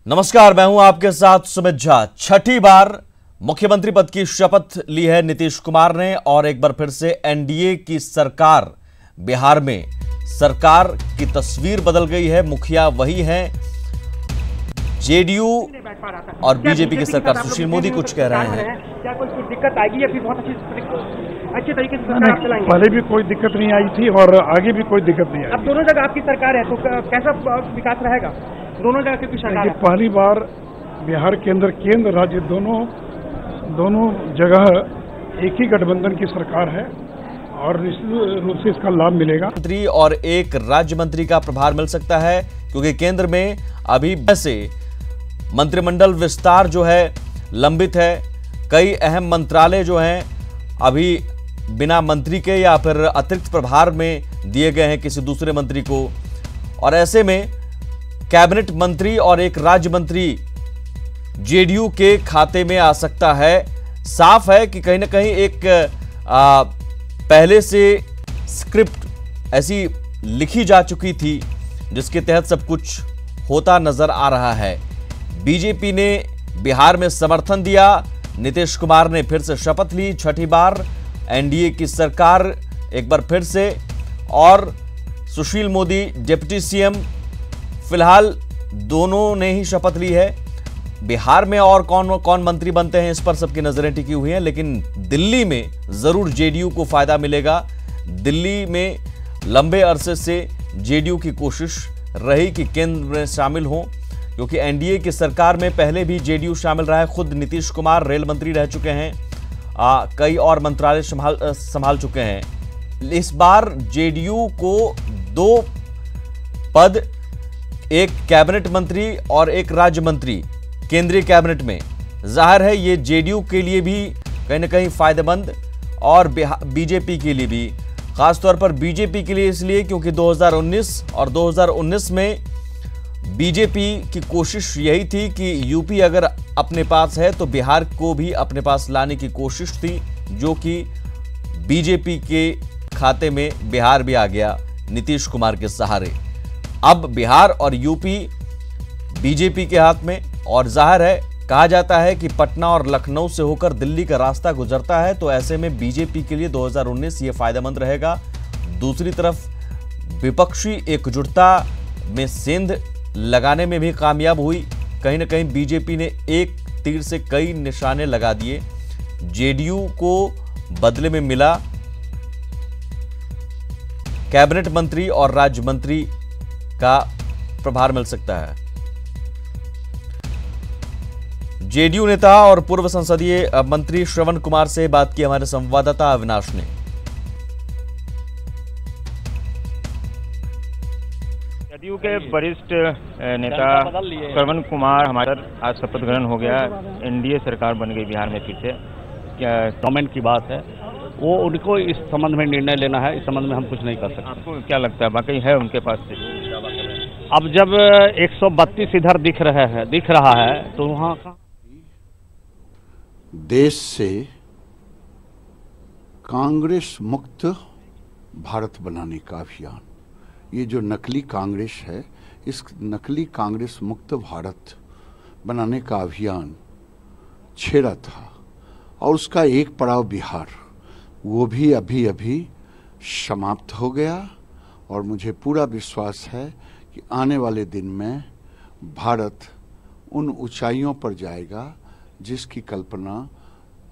नमस्कार, मैं हूं आपके साथ सुमित झा। छठी बार मुख्यमंत्री पद की शपथ ली है नीतीश कुमार ने और एक बार फिर से एनडीए की सरकार बिहार में सरकार की तस्वीर बदल गई है। मुखिया वही हैं, जेडीयू और बीजेपी की सरकार। सुशील मोदी कुछ कह रहे हैं। क्या कोई दिक्कत आएगी या फिर बहुत अच्छे तरीके से सरकार आप चलाएंगे? पहले भी कोई दिक्कत नहीं आई थी और आगे भी कोई दिक्कत नहीं आई। अब दोनों जगह आपकी सरकार है तो कैसा विकास रहेगा दोनों जगह की सरकार? पहली बार बिहार के अंदर केंद्र राज्य दोनों जगह एक ही गठबंधन की सरकार है और निश्चित रूप से इसका लाभ मिलेगा। मंत्री और एक राज्य मंत्री का प्रभार मिल सकता है क्योंकि केंद्र में अभी से मंत्रिमंडल विस्तार जो है लंबित है। कई अहम मंत्रालय जो हैं अभी बिना मंत्री के या फिर अतिरिक्त प्रभार में दिए गए हैं किसी दूसरे मंत्री को, और ऐसे में कैबिनेट मंत्री और एक राज्य मंत्री जेडीयू के खाते में आ सकता है। साफ है कि कहीं ना कहीं एक पहले से स्क्रिप्ट ऐसी लिखी जा चुकी थी जिसके तहत सब कुछ होता नजर आ रहा है। बीजेपी ने बिहार में समर्थन दिया, नीतीश कुमार ने फिर से शपथ ली। छठी बार एनडीए की सरकार एक बार फिर से, और सुशील मोदी डिप्टी सीएम, फिलहाल दोनों ने ही शपथ ली है। बिहार में और कौन कौन मंत्री बनते हैं इस पर सबकी नजरें टिकी हुई हैं, लेकिन दिल्ली में जरूर जेडीयू को फायदा मिलेगा। दिल्ली में लंबे अरसे से जेडीयू की कोशिश रही कि केंद्र में शामिल हो, क्योंकि एनडीए की सरकार में पहले भी जेडीयू शामिल रहा है। खुद नीतीश कुमार रेल मंत्री रह चुके हैं, कई और मंत्रालय संभाल चुके हैं। इस बार जेडीयू को 2 पद, एक कैबिनेट मंत्री और एक राज्य मंत्री केंद्रीय कैबिनेट में, जाहिर है ये जेडीयू के लिए भी कहीं ना कहीं फायदेमंद और बीजेपी के लिए भी, खासतौर पर बीजेपी के लिए इसलिए क्योंकि 2019 में बीजेपी की कोशिश यही थी कि यूपी अगर अपने पास है तो बिहार को भी अपने पास लाने की कोशिश थी, जो कि बीजेपी के खाते में बिहार भी आ गया नीतीश कुमार के सहारे। अब बिहार और यूपी बीजेपी के हाथ में, और जाहिर है कहा जाता है कि पटना और लखनऊ से होकर दिल्ली का रास्ता गुजरता है, तो ऐसे में बीजेपी के लिए 2019 ये फायदेमंद रहेगा। दूसरी तरफ विपक्षी एकजुटता में सेंध लगाने में भी कामयाब हुई। कहीं ना कहीं बीजेपी ने एक तीर से कई निशाने लगा दिए। जेडीयू को बदले में मिला कैबिनेट मंत्री और राज्य मंत्री का प्रभार मिल सकता है। जेडीयू नेता और पूर्व संसदीय मंत्री श्रवण कुमार से बात की हमारे संवाददाता अविनाश ने। जेडीयू के वरिष्ठ नेता श्रवण कुमार हमारे आज शपथ ग्रहण हो गया। एनडीए सरकार बन गई बिहार में फिर से। गवर्नमेंट की बात है, वो उनको इस संबंध में निर्णय लेना है। इस संबंध में हम कुछ नहीं कर सकते। आपको क्या लगता है, वाकई है उनके पास से? अब जब 132 इधर दिख रहा है तो वहाँ का देश से कांग्रेस मुक्त भारत बनाने का अभियान, ये जो नकली कांग्रेस है, इस नकली कांग्रेस मुक्त भारत बनाने का अभियान छेड़ा था, और उसका एक पड़ाव बिहार, वो भी अभी समाप्त हो गया। और मुझे पूरा विश्वास है कि आने वाले दिन में भारत उन ऊंचाइयों पर जाएगा जिसकी कल्पना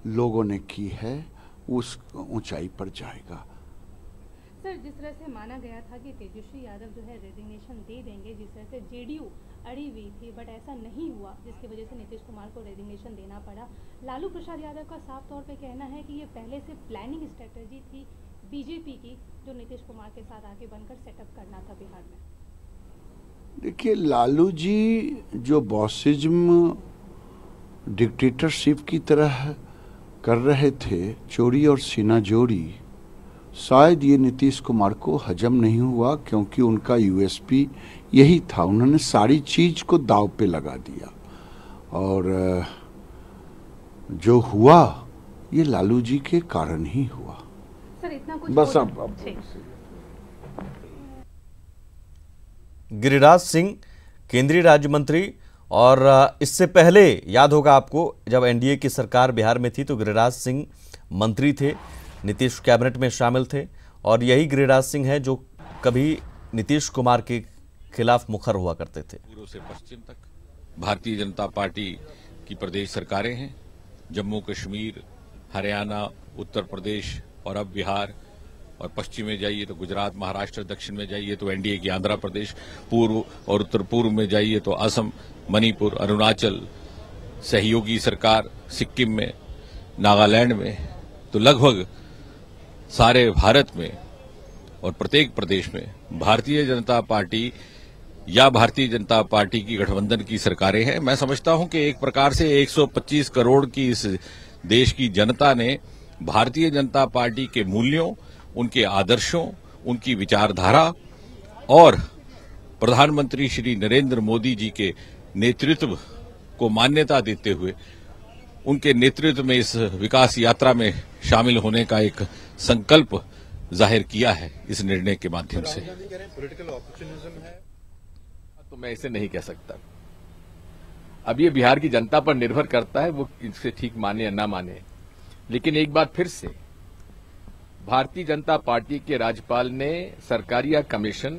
लोगों ने की है, उस ऊंचाई पर जाएगा। सर, जिस तरह से माना गया था कि तेजस्वी यादव जो है रेजिग्नेशन दे देंगे, जिस तरह से जेडीयू अड़ी हुई थी, बट ऐसा नहीं हुआ, जिसकी वजह से नीतीश कुमार को रेजिग्नेशन देना पड़ा। लालू प्रसाद यादव का साफ तौर पे कहना है कि ये पहले से प्लानिंग स्ट्रेटजी थी बीजेपी की, जो नीतीश कुमार के साथ आगे बनकर सेटअप करना था बिहार में। देखिए, लालू जी जो बॉसिज्म डिक्टेटरशिप की तरह कर रहे थे, चोरी और सीना जोड़ी, शायद ये नीतीश कुमार को हजम नहीं हुआ, क्योंकि उनका यूएसपी यही था। उन्होंने सारी चीज को दांव पे लगा दिया, और जो हुआ ये लालू जी के कारण ही हुआ। सर, इतना कुछ बस अब गिरिराज सिंह केंद्रीय राज्य मंत्री, और इससे पहले याद होगा आपको जब एनडीए की सरकार बिहार में थी तो गिरिराज सिंह मंत्री थे, नीतीश कैबिनेट में शामिल थे, और यही गिरिराज सिंह है जो कभी नीतीश कुमार के खिलाफ मुखर हुआ करते थे। पूर्व से पश्चिम तक भारतीय जनता पार्टी की प्रदेश सरकारें हैं। जम्मू कश्मीर, हरियाणा, उत्तर प्रदेश और अब बिहार, और पश्चिम में जाइए तो गुजरात, महाराष्ट्र, दक्षिण में जाइए तो एनडीए की आंध्र प्रदेश, पूर्व और उत्तर पूर्व में जाइए तो असम, मणिपुर, अरुणाचल, सहयोगी सरकार सिक्किम में, नागालैंड में, तो लगभग सारे भारत में और प्रत्येक प्रदेश में भारतीय जनता पार्टी या भारतीय जनता पार्टी की गठबंधन की सरकारें हैं। मैं समझता हूं कि एक प्रकार से 125 करोड़ की इस देश की जनता ने भारतीय जनता पार्टी के मूल्यों, उनके आदर्शों, उनकी विचारधारा और प्रधानमंत्री श्री नरेंद्र मोदी जी के नेतृत्व को मान्यता देते हुए उनके नेतृत्व में इस विकास यात्रा में शामिल होने का एक संकल्प जाहिर किया है इस निर्णय के माध्यम से। पॉलिटिकल ऑपर्चुनिज्म है तो मैं इसे नहीं कह सकता। अब ये बिहार की जनता पर निर्भर करता है वो इसे ठीक माने या ना माने। लेकिन एक बार फिर से भारतीय जनता पार्टी के राज्यपाल ने सरकारिया कमीशन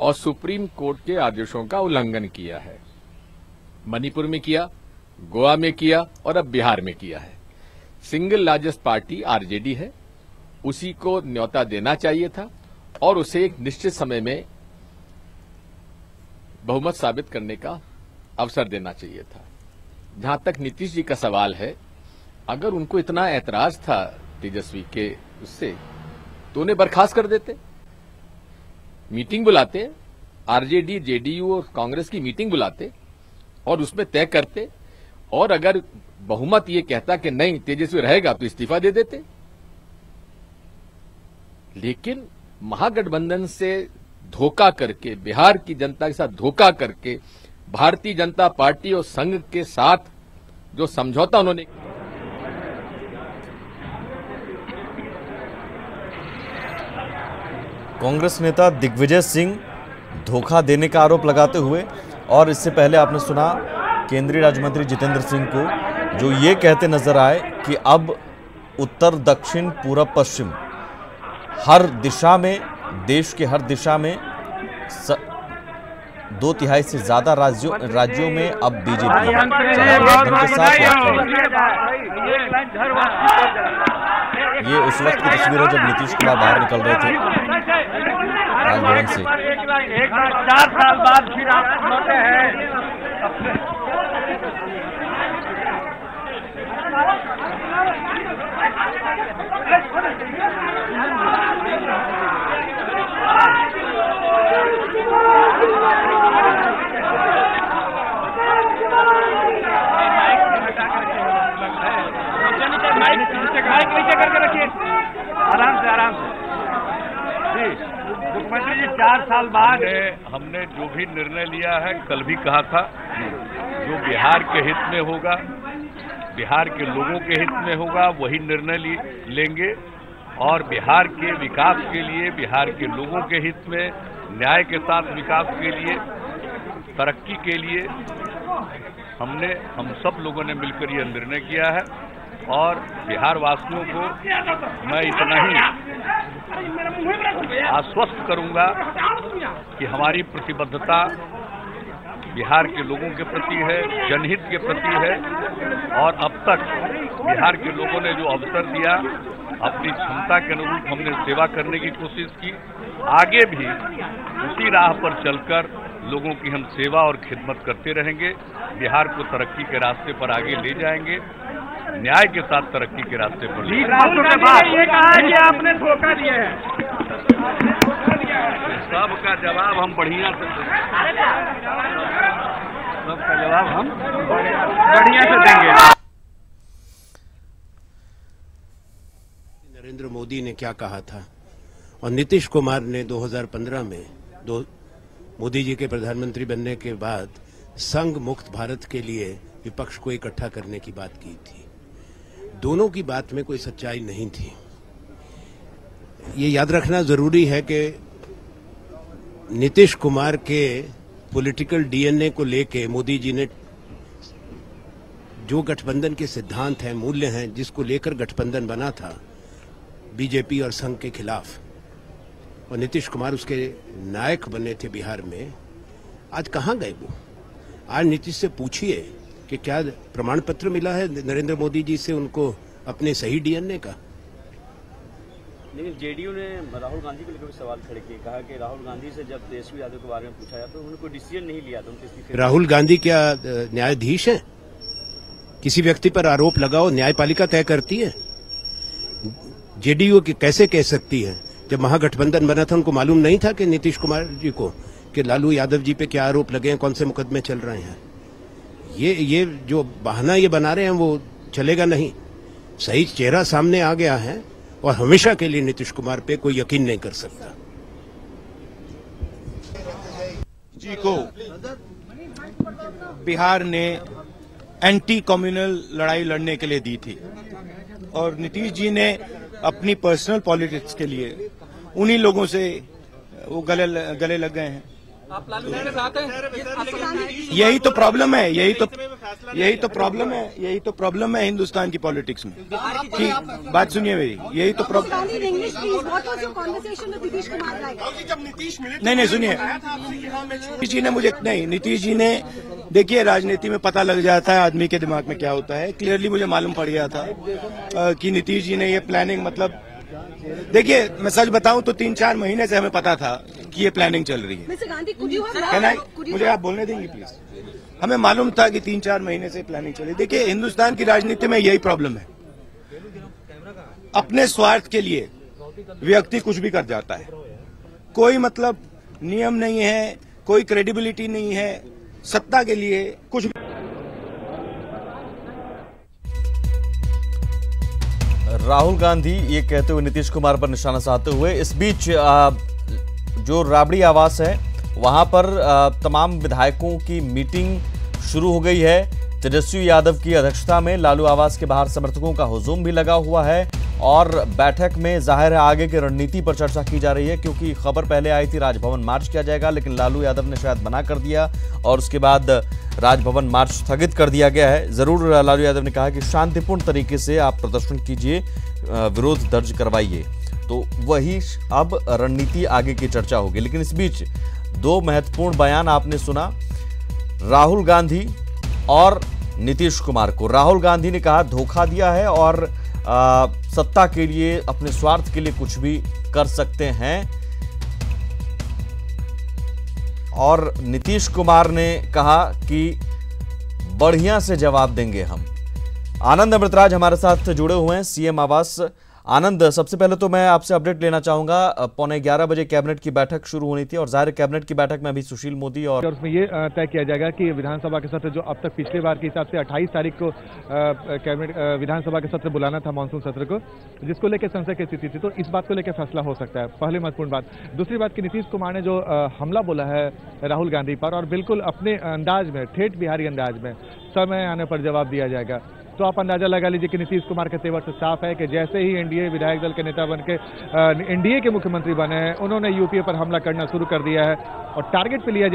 और सुप्रीम कोर्ट के आदेशों का उल्लंघन किया है। मणिपुर में किया, गोवा में किया और अब बिहार में किया है। सिंगल लार्जेस्ट पार्टी आरजेडी है, उसी को न्योता देना चाहिए था और उसे एक निश्चित समय में बहुमत साबित करने का अवसर देना चाहिए था। जहां तक नीतीश जी का सवाल है, अगर उनको इतना ऐतराज था तेजस्वी के उससे तो उन्हें बर्खास्त कर देते, मीटिंग बुलाते, आरजेडी, जेडीयू और कांग्रेस की मीटिंग बुलाते और उसमें तय करते, और अगर बहुमत ये कहता कि नहीं तेजस्वी रहेगा तो इस्तीफा दे देते। लेकिन महागठबंधन से धोखा करके, बिहार की जनता के साथ धोखा करके भारतीय जनता पार्टी और संघ के साथ जो समझौता उन्होंने कांग्रेस नेता दिग्विजय सिंह धोखा देने का आरोप लगाते हुए, और इससे पहले आपने सुना केंद्रीय राज्य मंत्री जितेंद्र सिंह को जो ये कहते नजर आए कि अब उत्तर, दक्षिण, पूरब, पश्चिम हर दिशा में, देश के हर दिशा में 2/3 से ज्यादा राज्यों में अब बीजेपी के साथ। ये उस वक्त की तस्वीर है जब नीतीश कुमार बाहर निकल रहे थे राजभवन से। 4 साल बाद फिर आप लौटे हैं। माइक नीचे करके रखिए, आराम से आराम से। जी मुख्यमंत्री जी, 4 साल बाद हमने जो भी निर्णय लिया है, कल भी कहा था, जो बिहार के हित में होगा, बिहार के लोगों के हित में होगा, वही निर्णय लेंगे। और बिहार के विकास के लिए, बिहार के लोगों के हित में, न्याय के साथ विकास के लिए, तरक्की के लिए हम सब लोगों ने मिलकर यह निर्णय किया है। और बिहार वासियों को मैं इतना ही आश्वस्त करूंगा कि हमारी प्रतिबद्धता बिहार के लोगों के प्रति है, जनहित के प्रति है। और अब तक बिहार के लोगों ने जो अवसर दिया, अपनी क्षमता के अनुरूप हमने सेवा करने की कोशिश की। आगे भी उसी राह पर चलकर लोगों की हम सेवा और खिदमत करते रहेंगे। बिहार को तरक्की के रास्ते पर आगे ले जाएंगे, न्याय के साथ तरक्की के रास्ते पर। ये कहा कि आपने धोखा दिया है, सबका जवाब हम बढ़िया से देंगे। नरेंद्र मोदी ने क्या कहा था और नीतीश कुमार ने 2015 में मोदी जी के प्रधानमंत्री बनने के बाद संघ मुक्त भारत के लिए विपक्ष को इकट्ठा करने की बात की थी। दोनों की बात में कोई सच्चाई नहीं थी। ये याद रखना जरूरी है कि नीतीश कुमार के पॉलिटिकल डीएनए को लेके मोदी जी ने जो गठबंधन के सिद्धांत हैं, मूल्य हैं, जिसको लेकर गठबंधन बना था बीजेपी और संघ के खिलाफ, और नीतीश कुमार उसके नायक बने थे बिहार में, आज कहां गए वो? आज नीतीश से पूछिए कि क्या प्रमाण पत्र मिला है नरेंद्र मोदी जी से उनको अपने सही डीएनए का? लेकिन जेडीयू ने राहुल गांधी को लेकर भी सवाल खड़े किए, कहा कि राहुल गांधी से जब तेजस्वी यादव के बारे में पूछा जाता तो उन्होंने कोई डिसीजन नहीं लिया था उनके इस्तीफे। राहुल गांधी क्या न्यायाधीश हैं? किसी व्यक्ति पर आरोप लगाओ, न्यायपालिका तय करती है। जेडीयू की कैसे कह सकती है? जब महागठबंधन बना था उनको मालूम नहीं था कि नीतीश कुमार जी को कि लालू यादव जी पे क्या आरोप लगे हैं, कौन से मुकदमे चल रहे हैं? ये जो बहाना ये बना रहे हैं वो चलेगा नहीं। सही चेहरा सामने आ गया है और हमेशा के लिए नीतीश कुमार पे कोई यकीन नहीं कर सकता। जी को बिहार ने एंटी कम्युनल लड़ाई लड़ने के लिए दी थी और नीतीश जी ने अपनी पर्सनल पॉलिटिक्स के लिए उन्हीं लोगों से वो गले लग गए हैं। आप लालू जी के साथ हैं? यही तो प्रॉब्लम है, यही तो प्रॉब्लम है हिंदुस्तान की पॉलिटिक्स में। कि बात सुनिए मेरी, यही तो प्रॉब्लम। नहीं सुनिए, नीतीश जी ने मुझे नीतीश जी ने, देखिए राजनीति में पता लग जाता है आदमी के दिमाग में क्या होता है। क्लियरली मुझे मालूम पड़ गया था कि नीतीश जी ने ये प्लानिंग, मतलब देखिए मैं सच बताऊं तो 3-4 महीने से हमें पता था कि ये प्लानिंग चल रही है। मुझे आप बोलने देंगे प्लीज? हमें मालूम था कि 3-4 महीने से प्लानिंग चल रही है। देखिए हिंदुस्तान की राजनीति में यही प्रॉब्लम है, अपने स्वार्थ के लिए व्यक्ति कुछ भी कर जाता है। कोई मतलब नियम नहीं है, कोई क्रेडिबिलिटी नहीं है, सत्ता के लिए कुछ भी। राहुल गांधी ये कहते हुए नीतीश कुमार पर निशाना साधते हुए, इस बीच जो राबड़ी आवास है वहां पर तमाम विधायकों की मीटिंग शुरू हो गई है। तेजस्वी यादव की अध्यक्षता में लालू आवास के बाहर समर्थकों का हुजूम भी लगा हुआ है और बैठक में जाहिर है आगे की रणनीति पर चर्चा की जा रही है, क्योंकि खबर पहले आई थी राजभवन मार्च किया जाएगा, लेकिन लालू यादव ने शायद मना कर दिया और उसके बाद राजभवन मार्च स्थगित कर दिया गया है। जरूर लालू यादव ने कहा कि शांतिपूर्ण तरीके से आप प्रदर्शन कीजिए, विरोध दर्ज करवाइए, तो वही अब रणनीति आगे की चर्चा होगी। लेकिन इस बीच 2 महत्वपूर्ण बयान आपने सुना, राहुल गांधी और नीतीश कुमार को। राहुल गांधी ने कहा धोखा दिया है और सत्ता के लिए, अपने स्वार्थ के लिए कुछ भी कर सकते हैं, और नीतीश कुमार ने कहा कि बढ़िया से जवाब देंगे हम। आनंद अमृतराज हमारे साथ जुड़े हुए हैं सीएम आवास। आनंद, सबसे पहले तो मैं आपसे अपडेट लेना चाहूंगा, 11:15 बजे कैबिनेट की बैठक शुरू होनी थी और जाहिर कैबिनेट की बैठक में अभी सुशील मोदी और उसमें ये तय किया जाएगा कि विधानसभा के सत्र जो अब तक पिछले बार के हिसाब से 28 तारीख को कैबिनेट विधानसभा के सत्र बुलाना था, मानसून सत्र को, जिसको लेकर संशय की स्थिति थी, तो इस बात को लेकर फैसला हो सकता है। पहले महत्वपूर्ण बात। दूसरी बात कि नीतीश कुमार ने जो हमला बोला है राहुल गांधी पर, और बिल्कुल अपने अंदाज में, ठेठ बिहारी अंदाज में, समय आने पर जवाब दिया जाएगा। तो आप अंदाजा लगा लीजिए कि नीतीश कुमार के तेवर से साफ है कि जैसे ही एनडीए विधायक दल के नेता बनके एनडीए के मुख्यमंत्री बने हैं, उन्होंने यूपीए पर हमला करना शुरू कर दिया है और टारगेट पे लिया।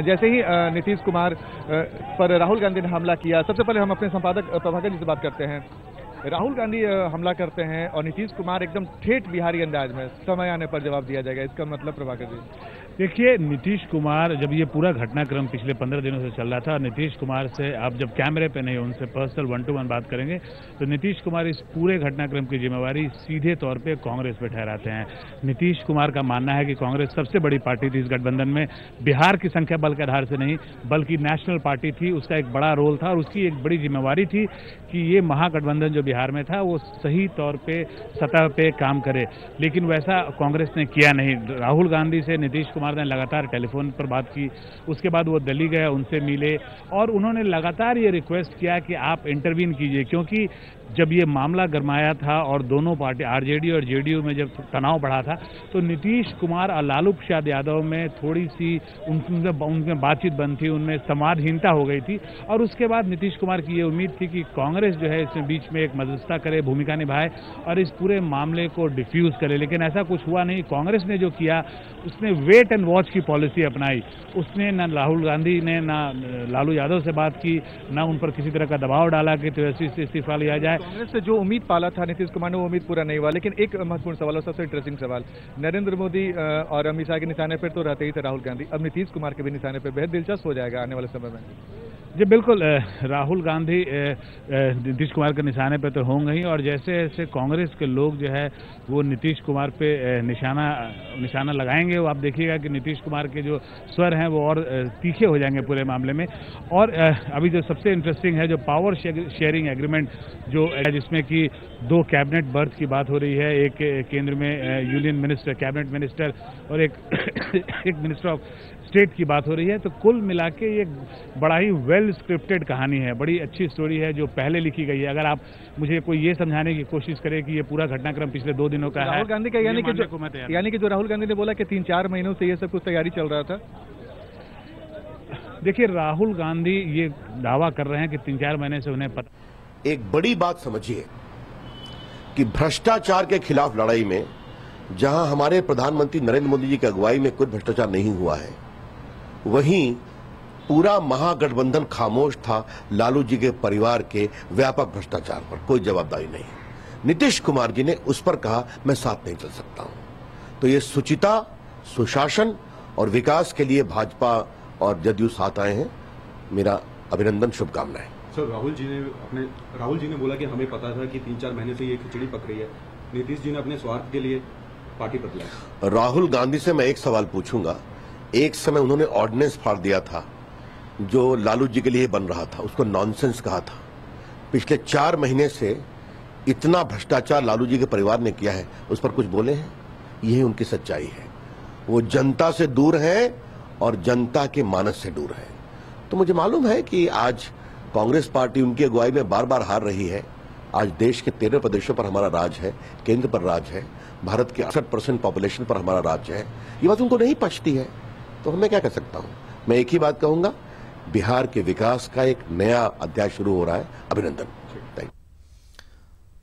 जैसे ही नीतीश कुमार पर राहुल गांधी ने हमला किया, सबसे पहले हम अपने संपादक प्रभाकर जी से बात करते हैं। राहुल गांधी हमला करते हैं और नीतीश कुमार एकदम ठेठ बिहारी अंदाज में, समय आने पर जवाब दिया जाएगा, इसका मतलब प्रभाकर जी? देखिए, नीतीश कुमार, जब ये पूरा घटनाक्रम पिछले 15 दिनों से चल रहा था, नीतीश कुमार से आप जब कैमरे पे नहीं, उनसे पर्सनल 1-to-1 बात करेंगे तो नीतीश कुमार इस पूरे घटनाक्रम की जिम्मेवारी सीधे तौर पे कांग्रेस पे ठहराते हैं। नीतीश कुमार का मानना है कि कांग्रेस सबसे बड़ी पार्टी थी इस गठबंधन में, बिहार की संख्या बल के आधार से नहीं बल्कि नेशनल पार्टी थी, उसका एक बड़ा रोल था और उसकी एक बड़ी जिम्मेवारी थी कि ये महागठबंधन जो बिहार में था वो सही तौर पे सतह पे काम करे, लेकिन वैसा कांग्रेस ने किया नहीं। राहुल गांधी से नीतीश कुमार ने लगातार टेलीफोन पर बात की, उसके बाद वो दिल्ली गए, उनसे मिले और उन्होंने लगातार ये रिक्वेस्ट किया कि आप इंटरवीन कीजिए, क्योंकि जब ये मामला गरमाया था और दोनों पार्टी आरजेडी और जेडीयू में जब तनाव बढ़ा था तो नीतीश कुमार और लालू प्रसाद यादव में थोड़ी सी उनमें बातचीत बंद थी, उनमें संवादहीनता हो गई थी और उसके बाद नीतीश कुमार की ये उम्मीद थी कि कांग्रेस जो है इसमें बीच में एक मध्यस्थता करे, भूमिका निभाए और इस पूरे मामले को डिफ्यूज करे, लेकिन ऐसा कुछ हुआ नहीं। कांग्रेस ने जो किया उसने वेट एंड वॉच की पॉलिसी अपनाई। उसने न राहुल गांधी ने ना लालू यादव से बात की, ना उन पर किसी तरह का दबाव डाला कि तेजस्वी से इस्तीफा लिया जाए। कांग्रेस से जो उम्मीद पाला था नीतीश कुमार ने, वो उम्मीद पूरा नहीं हुआ। लेकिन एक महत्वपूर्ण सवाल और सबसे इंटरेस्टिंग सवाल, नरेंद्र मोदी और अमित शाह के निशाने पर तो रहते ही थे राहुल गांधी, अब नीतीश कुमार के भी निशाने पर बेहद दिलचस्प हो जाएगा आने वाले समय में। जी बिल्कुल, राहुल गांधी नीतीश कुमार के निशाने पे तो होंगे ही, और जैसे जैसे कांग्रेस के लोग जो है वो नीतीश कुमार पे निशाना लगाएंगे, वो आप देखिएगा कि नीतीश कुमार के जो स्वर हैं वो और तीखे हो जाएंगे पूरे मामले में। और अभी जो सबसे इंटरेस्टिंग है, जो पावर शेयरिंग एग्रीमेंट जो जिसमें कि 2 कैबिनेट बर्थ की बात हो रही है, एक केंद्र में यूनियन मिनिस्टर, कैबिनेट मिनिस्टर और एक मिनिस्टर ऑफ स्टेट की बात हो रही है। तो कुल मिला के ये बड़ा ही वेल स्क्रिप्टेड कहानी है, बड़ी अच्छी स्टोरी है जो पहले लिखी गई है। अगर आप मुझे कोई ये समझाने की कोशिश करे कि ये पूरा घटनाक्रम पिछले 2 दिनों का है, राहुल गांधी का यानी कि जो राहुल गांधी ने बोला कि 3-4 महीनों से ये सब कुछ तैयारी चल रहा था। देखिए, राहुल गांधी ये दावा कर रहे हैं कि 3-4 महीने से उन्हें पता। एक बड़ी बात समझिए कि भ्रष्टाचार के खिलाफ लड़ाई में जहां हमारे प्रधानमंत्री नरेंद्र मोदी जी की अगुवाई में कोई भ्रष्टाचार नहीं हुआ है, वहीं पूरा महागठबंधन खामोश था लालू जी के परिवार के व्यापक भ्रष्टाचार पर, कोई जवाबदारी नहीं। नीतीश कुमार जी ने उस पर कहा मैं साथ नहीं चल सकता हूं। तो ये सुचिता, सुशासन और विकास के लिए भाजपा और जदयू साथ आए हैं। मेरा अभिनंदन, शुभकामनाएं। सर, राहुल जी ने बोला कि हमें पता था कि 3-4 महीने से ये खिचड़ी पक रही है। नीतीश जी ने अपने स्वार्थ के लिए पार्टी बदला। राहुल गांधी से मैं एक सवाल पूछूंगा। एक समय उन्होंने ऑर्डिनेंस फाड़ दिया था जो लालू जी के लिए बन रहा था, उसको नॉनसेंस कहा था। पिछले 4 महीने से इतना भ्रष्टाचार लालू जी के परिवार ने किया है, उस पर कुछ बोले हैं? यही उनकी सच्चाई है। वो जनता से दूर है और जनता के मानस से दूर है। तो मुझे मालूम है कि आज कांग्रेस पार्टी उनकी अगुवाई में बार बार हार रही है। आज देश के 13 प्रदेशों पर हमारा राज है, केंद्र पर राज है, भारत के 68% पॉपुलेशन पर हमारा राज्य है। ये बात उनको नहीं पचती है, तो मैं क्या कह सकता हूं? मैं एक ही बात कहूंगा, बिहार के विकास का एक नया अध्याय शुरू हो रहा है। अभिनंदन।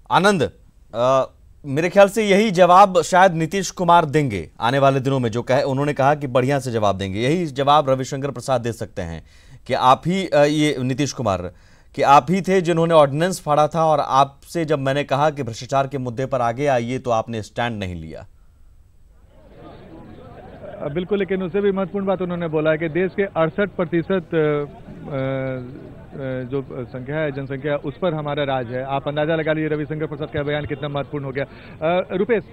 आनंद, मेरे ख्याल से यही जवाब शायद नीतीश कुमार देंगे आने वाले दिनों में। जो उन्होंने कहा कि बढ़िया से जवाब देंगे, यही जवाब रविशंकर प्रसाद दे सकते हैं कि आप ही ये नीतीश कुमार कि आप ही थे जिन्होंने ऑर्डिनेंस फाड़ा था, और आपसे जब मैंने कहा कि भ्रष्टाचार के मुद्दे पर आगे आइए तो आपने स्टैंड नहीं लिया। बिल्कुल, लेकिन उससे भी महत्वपूर्ण बात उन्होंने बोला है कि देश के 68% जो संख्या है, जनसंख्या, उस पर हमारा राज है। आप अंदाजा लगा लीजिए रविशंकर प्रसाद का बयान कितना महत्वपूर्ण हो गया। रुपेश,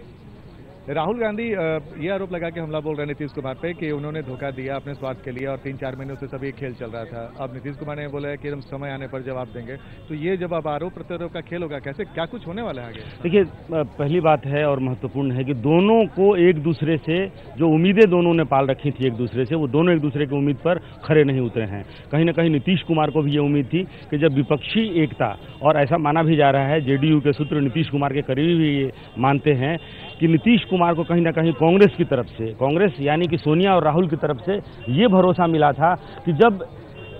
राहुल गांधी ये आरोप लगा के हमला बोल रहे हैं नीतीश कुमार पे कि उन्होंने धोखा दिया अपने स्वार्थ के लिए और 3-4 महीनों से सभी खेल चल रहा था। अब नीतीश कुमार ने बोला है कि हम समय आने पर जवाब देंगे। तो ये जब अब आरोप प्रत्यारोप का खेल होगा, कैसे क्या कुछ होने वाला है आगे? देखिए, पहली बात है और महत्वपूर्ण है कि दोनों को एक दूसरे से जो उम्मीदें दोनों ने पाल रखी थी एक दूसरे से, वो दोनों एक दूसरे की उम्मीद पर खरे नहीं उतरे हैं। कहीं ना कहीं नीतीश कुमार को भी ये उम्मीद थी कि जब विपक्षी एकता, और ऐसा माना भी जा रहा है, जेडीयू के सूत्र नीतीश कुमार के करीबी भी ये मानते हैं कि नीतीश कुमार को कहीं ना कहीं कांग्रेस की तरफ से, कांग्रेस यानी कि सोनिया और राहुल की तरफ से ये भरोसा मिला था कि जब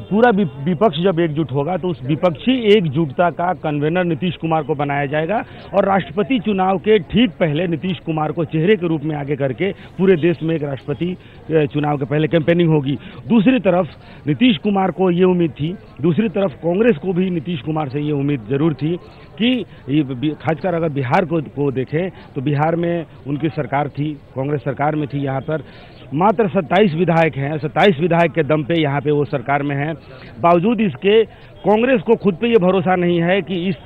पूरा विपक्ष जब एकजुट होगा तो उस विपक्षी एकजुटता का कन्वेनर नीतीश कुमार को बनाया जाएगा, और राष्ट्रपति चुनाव के ठीक पहले नीतीश कुमार को चेहरे के रूप में आगे करके पूरे देश में एक राष्ट्रपति चुनाव के पहले कैंपेनिंग होगी। दूसरी तरफ नीतीश कुमार को ये उम्मीद थी, दूसरी तरफ कांग्रेस को भी नीतीश कुमार से ये उम्मीद जरूर थी कि खासकर अगर बिहार को देखें तो बिहार में उनकी सरकार थी, कांग्रेस सरकार में थी। यहाँ पर मात्र 27 विधायक हैं, 27 विधायक के दम पे यहाँ पे वो सरकार में हैं। बावजूद इसके कांग्रेस को खुद पे ये भरोसा नहीं है कि इस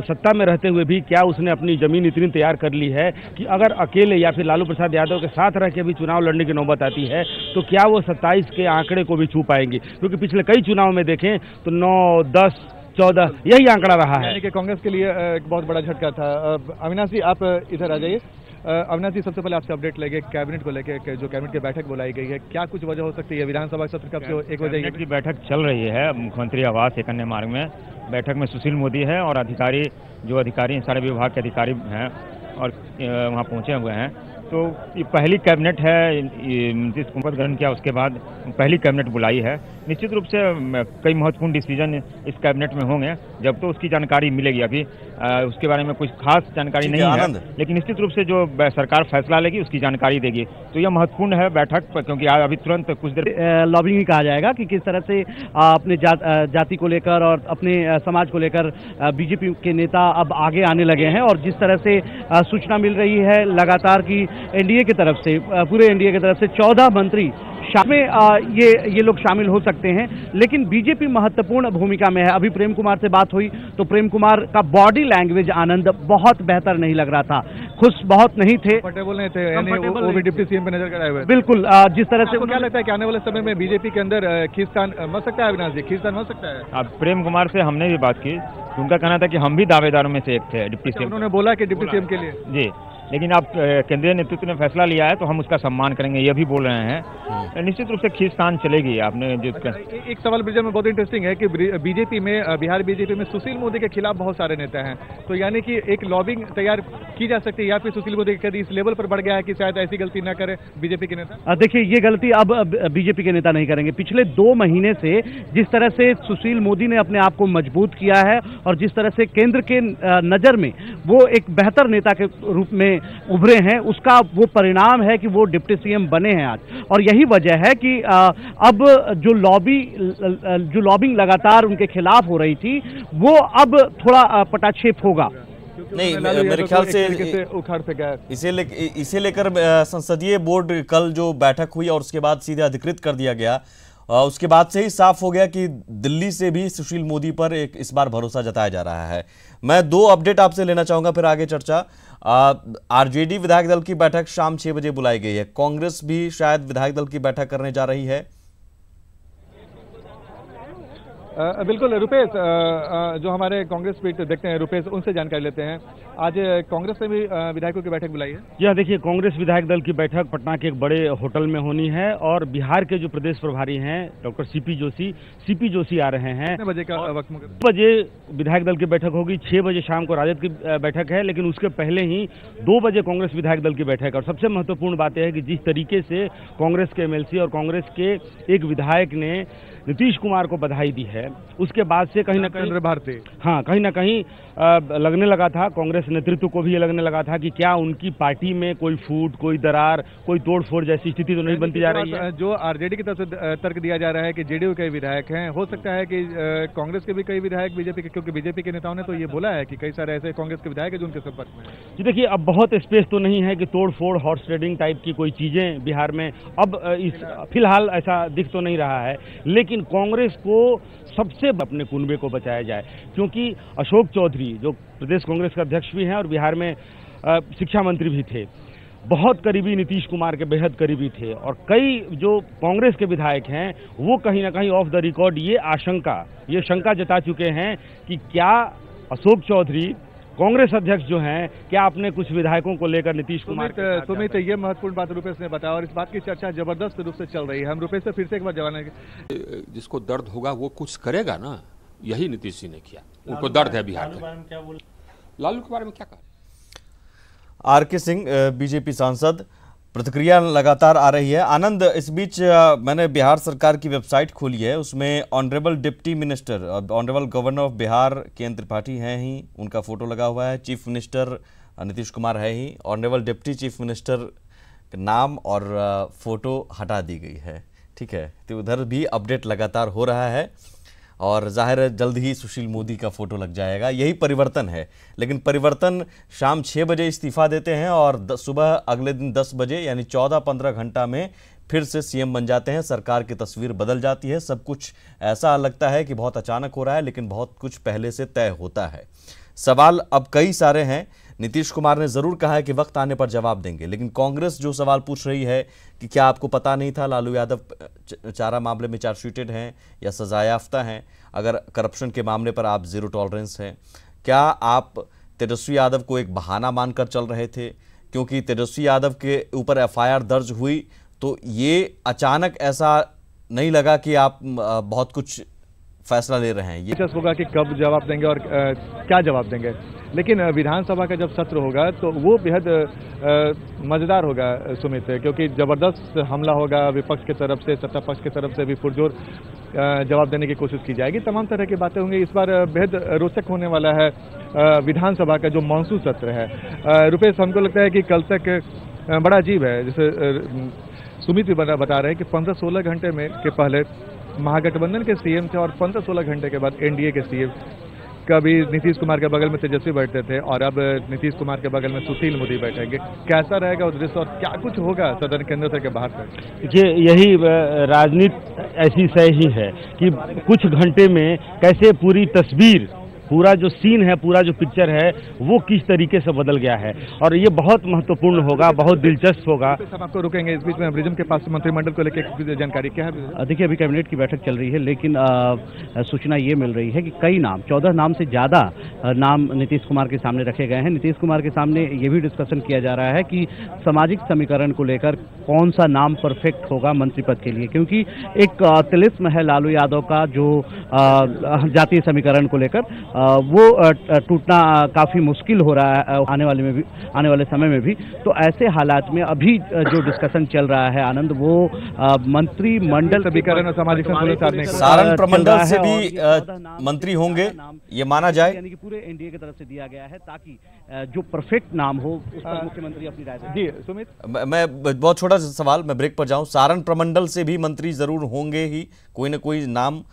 सत्ता में रहते हुए भी क्या उसने अपनी जमीन इतनी तैयार कर ली है कि अगर अकेले या फिर लालू प्रसाद यादव के साथ रह के भी चुनाव लड़ने की नौबत आती है तो क्या वो 27 के आंकड़े को भी छू पाएंगे। क्योंकि पिछले कई चुनाव में देखें तो 9, 10, 14 यही आंकड़ा रहा है। यानी कि कांग्रेस के लिए एक बहुत बड़ा झटका था। अविनाश जी, आप इधर आ जाइए। अविनाश जी, सबसे पहले आपसे अपडेट लेंगे कैबिनेट को लेकर, जो कैबिनेट की बैठक बुलाई गई है, क्या कुछ वजह हो सकती है? विधानसभा सत्र का 1 बजे की बैठक चल रही है मुख्यमंत्री आवास एक अन्य मार्ग में। बैठक में सुशील मोदी है और अधिकारी सारे विभाग के अधिकारी हैं और वहाँ पहुँचे हुए हैं। तो ये पहली कैबिनेट है, नीतीश कुमार ग्रहण किया उसके बाद पहली कैबिनेट बुलाई है। निश्चित रूप से कई महत्वपूर्ण डिसीजन इस कैबिनेट में होंगे, जब तो उसकी जानकारी मिलेगी। अभी उसके बारे में कुछ खास जानकारी नहीं है, लेकिन निश्चित रूप से जो सरकार फैसला लेगी उसकी जानकारी देगी। तो यह महत्वपूर्ण है बैठक, क्योंकि अभी तुरंत कुछ देर लॉबिंग ही कहा जाएगा कि किस तरह से अपने जाति को लेकर और अपने समाज को लेकर बीजेपी के नेता अब आगे आने लगे हैं। और जिस तरह से सूचना मिल रही है लगातार कि एनडीए की तरफ से, पूरे एनडीए की तरफ से 14 मंत्री में ये लोग शामिल हो सकते हैं, लेकिन बीजेपी महत्वपूर्ण भूमिका में है। अभी प्रेम कुमार से बात हुई तो प्रेम कुमार का बॉडी लैंग्वेज आनंद बहुत बेहतर नहीं लग रहा था, खुश बहुत नहीं थे, कंफर्टेबल नहीं थे, यानी वो भी डिप्टी सीएम पे नजर कराए हुए। बिल्कुल, जिस तरह से क्या लगता है कि आने वाले समय में बीजेपी के अंदर खींचतान मच सकता है? अविनाश जी, खींचतान मच सकता है? अब प्रेम कुमार से हमने भी बात की, उनका कहना था कि हम भी दावेदारों में से एक थे डिप्टी सीएम। उन्होंने बोला कि डिप्टी सीएम के लिए जी, लेकिन आप केंद्रीय नेतृत्व ने फैसला लिया है तो हम उसका सम्मान करेंगे, ये भी बोल रहे हैं। निश्चित रूप से खींचतान चलेगी। आपने एक सवाल ब्रिजन में बहुत इंटरेस्टिंग है कि बीजेपी में, बिहार बीजेपी में सुशील मोदी के खिलाफ बहुत सारे नेता हैं, तो यानी कि एक लॉबिंग तैयार की जा सकती है, या फिर सुशील मोदी कभी इस लेवल पर बढ़ गया है कि शायद ऐसी गलती न करे बीजेपी के नेता? देखिए, ये गलती अब बीजेपी के नेता नहीं करेंगे। पिछले 2 महीने से जिस तरह से सुशील मोदी ने अपने आप को मजबूत किया है और जिस तरह से केंद्र के नजर में वो एक बेहतर नेता के रूप में उभरे हैं, उसका वो परिणाम है कि वो डिप्टी सीएम बने हैं आज। और यही वजह है कि अब जो लॉबिंग लगातार उनके खिलाफ हो रही थी, वो अब थोड़ा पटाक्षेप होगा। नहीं, मेरे ख्याल से उखाड़ फेंका। इसे लेकर संसदीय बोर्ड कल जो बैठक हुई और उसके बाद सीधे अधिकृत कर दिया गया, उसके बाद से ही साफ हो गया कि दिल्ली से भी सुशील मोदी पर इस बार भरोसा जताया जा रहा है। मैं 2 अपडेट आपसे लेना चाहूंगा, फिर आगे चर्चा। आरजेडी विधायक दल की बैठक शाम 6 बजे बुलाई गई है। कांग्रेस भी शायद विधायक दल की बैठक करने जा रही है। बिल्कुल रुपेश, जो हमारे कांग्रेस पीठ देखते हैं रुपेश, उनसे जानकारी लेते हैं। आज कांग्रेस ने भी विधायकों की बैठक बुलाई है। यह देखिए, कांग्रेस विधायक दल की बैठक पटना के एक बड़े होटल में होनी है और बिहार के जो प्रदेश प्रभारी हैं डॉक्टर सीपी जोशी आ रहे हैं। कितने बजे का वक्त? 2 बजे विधायक दल की बैठक होगी, 6 बजे शाम को राजद की बैठक है, लेकिन उसके पहले ही 2 बजे कांग्रेस विधायक दल की बैठक। और सबसे महत्वपूर्ण बात यह है कि जिस तरीके से कांग्रेस के एमएलसी और कांग्रेस के एक विधायक ने नीतीश कुमार को बधाई दी है, उसके बाद से कहीं ना कहीं लगने लगा था, कांग्रेस नेतृत्व को भी ये लगने लगा था कि क्या उनकी पार्टी में कोई फूट, कोई दरार, कोई तोड़फोड़ जैसी स्थिति तो नहीं बनती जा रही है। जो आरजेडी की तरफ से तर्क दिया जा रहा है कि जेडीयू के विधायक हैं, हो सकता है कि कांग्रेस के भी कई विधायक बीजेपी के, क्योंकि बीजेपी के नेताओं ने तो ये बोला है कि कई सारे ऐसे कांग्रेस के विधायक हैं जो उनके संपर्क में। जी देखिए, अब बहुत स्पेस तो नहीं है कि तोड़फोड़, हॉर्स ट्रेडिंग टाइप की कोई चीजें बिहार में अब फिलहाल ऐसा दिख तो नहीं रहा है, लेकिन कांग्रेस को सबसे अपने कुनबे को बचाया जाए, क्योंकि अशोक चौधरी जो प्रदेश कांग्रेस के अध्यक्ष भी हैं और बिहार में शिक्षा मंत्री भी थे, बहुत करीबी नीतीश कुमार के, बेहद करीबी थे। और कई जो कांग्रेस के विधायक हैं वो कहीं ना कहीं ऑफ द रिकॉर्ड ये शंका जता चुके हैं कि क्या अशोक चौधरी कांग्रेस अध्यक्ष जो हैं, क्या आपने कुछ विधायकों को लेकर नीतीश कुमार सुमित, ये महत्वपूर्ण बात रुपेश ने बताया और इस बात की चर्चा जबरदस्त रूप से चल रही है। हम रुपेश से फिर से एक बार जवाब देंगे। जिसको दर्द होगा वो कुछ करेगा ना, यही नीतीश जी ने किया। उनको दर्द है बिहार का। लालू के बारे में क्या कहा? आरके सिंह, बीजेपी सांसद, प्रतिक्रिया लगातार आ रही है। आनंद, इस बीच मैंने बिहार सरकार की वेबसाइट खोली है, उसमें honourable deputy minister, honourable governor of Bihar के त्रिपाठी हैं ही, उनका फोटो लगा हुआ है। चीफ मिनिस्टर नीतीश कुमार है ही, ऑनरेबल डिप्टी चीफ मिनिस्टर नाम और फोटो हटा दी गई है। ठीक है, तो उधर भी अपडेट लगातार हो रहा है और जाहिर है जल्द ही सुशील मोदी का फोटो लग जाएगा। यही परिवर्तन है, लेकिन परिवर्तन शाम 6 बजे इस्तीफा देते हैं और सुबह अगले दिन 10 बजे यानी 14-15 घंटा में फिर से सीएम बन जाते हैं। सरकार की तस्वीर बदल जाती है। सब कुछ ऐसा लगता है कि बहुत अचानक हो रहा है, लेकिन बहुत कुछ पहले से तय होता है। सवाल अब कई सारे हैं। नीतीश कुमार ने जरूर कहा है कि वक्त आने पर जवाब देंगे, लेकिन कांग्रेस जो सवाल पूछ रही है कि क्या आपको पता नहीं था लालू यादव चारा मामले में चार्जशीटेड हैं या सजायाफ्ता हैं, अगर करप्शन के मामले पर आप जीरो टॉलरेंस हैं, क्या आप तेजस्वी यादव को एक बहाना मानकर चल रहे थे? क्योंकि तेजस्वी यादव के ऊपर एफआईआर दर्ज हुई तो ये अचानक ऐसा नहीं लगा कि आप बहुत कुछ फैसला ले रहे हैं। ये दिलचस्प होगा कि कब जवाब देंगे और क्या जवाब देंगे, लेकिन विधानसभा का जब सत्र होगा तो वो बेहद मजेदार होगा सुमित, क्योंकि जबरदस्त हमला होगा विपक्ष की तरफ से, सत्ता पक्ष की तरफ से भी पुरजोर जवाब देने की कोशिश की जाएगी। तमाम तरह की बातें होंगी। इस बार बेहद रोचक होने वाला है विधानसभा का जो मानसून सत्र है। रुपेश, हमको लगता है कि कल तक बड़ा अजीब है, जैसे सुमित भी बता रहे हैं कि 15-16 घंटे में के पहले महागठबंधन के सीएम थे और 15-16 घंटे के बाद एनडीए के सीएम। कभी नीतीश कुमार के बगल में तेजस्वी बैठते थे और अब नीतीश कुमार के बगल में सुशील मोदी बैठेंगे। कैसा रहेगा उद्देश्य और क्या कुछ होगा सदन के अंदर के बाहर तक? देखिए, यही राजनीति ऐसी सही ही है कि कुछ घंटे में कैसे पूरी तस्वीर, पूरा जो सीन है, पूरा जो पिक्चर है वो किस तरीके से बदल गया है, और ये बहुत महत्वपूर्ण होगा, बहुत दिलचस्प होगा। सब आपको रुकेंगे इस बीच में ब्रिजम के पास मंत्रिमंडल को लेकर जानकारी क्या है? देखिए, अभी कैबिनेट की बैठक चल रही है, लेकिन सूचना ये मिल रही है कि कई नाम, 14 नाम से ज्यादा नाम नीतीश कुमार के सामने रखे गए हैं। नीतीश कुमार के सामने ये भी डिस्कशन किया जा रहा है कि सामाजिक समीकरण को लेकर कौन सा नाम परफेक्ट होगा मंत्री पद के लिए, क्योंकि एक तिलिस्म है लालू यादव का जो जातीय समीकरण को लेकर, वो टूटना काफी मुश्किल हो रहा है आने वाले समय में भी। तो ऐसे हालात में अभी जो डिस्कशन चल रहा है आनंद, वो मंत्रिमंडल समीकरण और सामाजिक संतुलन साधने का सारण प्रमंडल से भी मंत्री होंगे, ये माना जाए, यानी कि पूरे एनडीए की तरफ से दिया गया है ताकि जो परफेक्ट नाम हो उस पर मुख्यमंत्री अपनी राय दें। जी सुमित, मैं बहुत छोटा सा सवाल, मैं ब्रेक पर जाऊं। सारण प्रमंडल से भी मंत्री जरूर होंगे ही कोई न कोई नाम,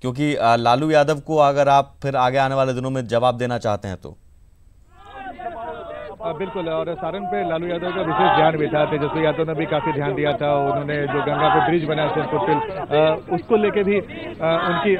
क्योंकि लालू यादव को अगर आप फिर आगे आने वाले दिनों में जवाब देना चाहते हैं तो बिल्कुल। और सारण पे लालू यादव का विशेष ध्यान भी था, तेजस्वी यादव ने भी काफी ध्यान दिया था। उन्होंने जो गंगा पे ब्रिज बनाया सोनपुर, उसको लेके भी उनकी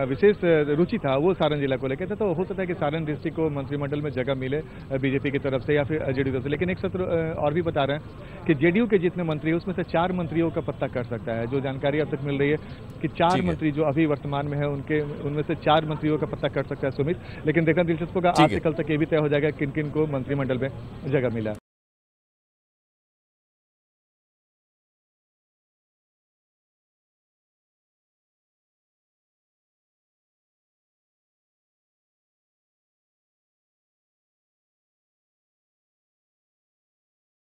विशेष रुचि था, वो सारण जिला को लेकर था। तो हो सकता है कि सारण डिस्ट्रिक्ट को मंत्रिमंडल में जगह मिले बीजेपी की तरफ से या फिर जेडीयू की तरफ से। लेकिन एक सत्र और भी बता रहे हैं कि जेडीयू के जितने मंत्री हैं उसमें से 4 मंत्रियों का पत्ता कर सकता है। जो जानकारी अब तक मिल रही है कि 4 मंत्री जो अभी वर्तमान में है उनमें से 4 मंत्रियों का पत्ता कर सकता है सुमित। लेकिन देखना दिलचस्प होगा आज से कल तक ये भी तय हो जाएगा किन किन को मंत्रिमंडल में जगह मिला।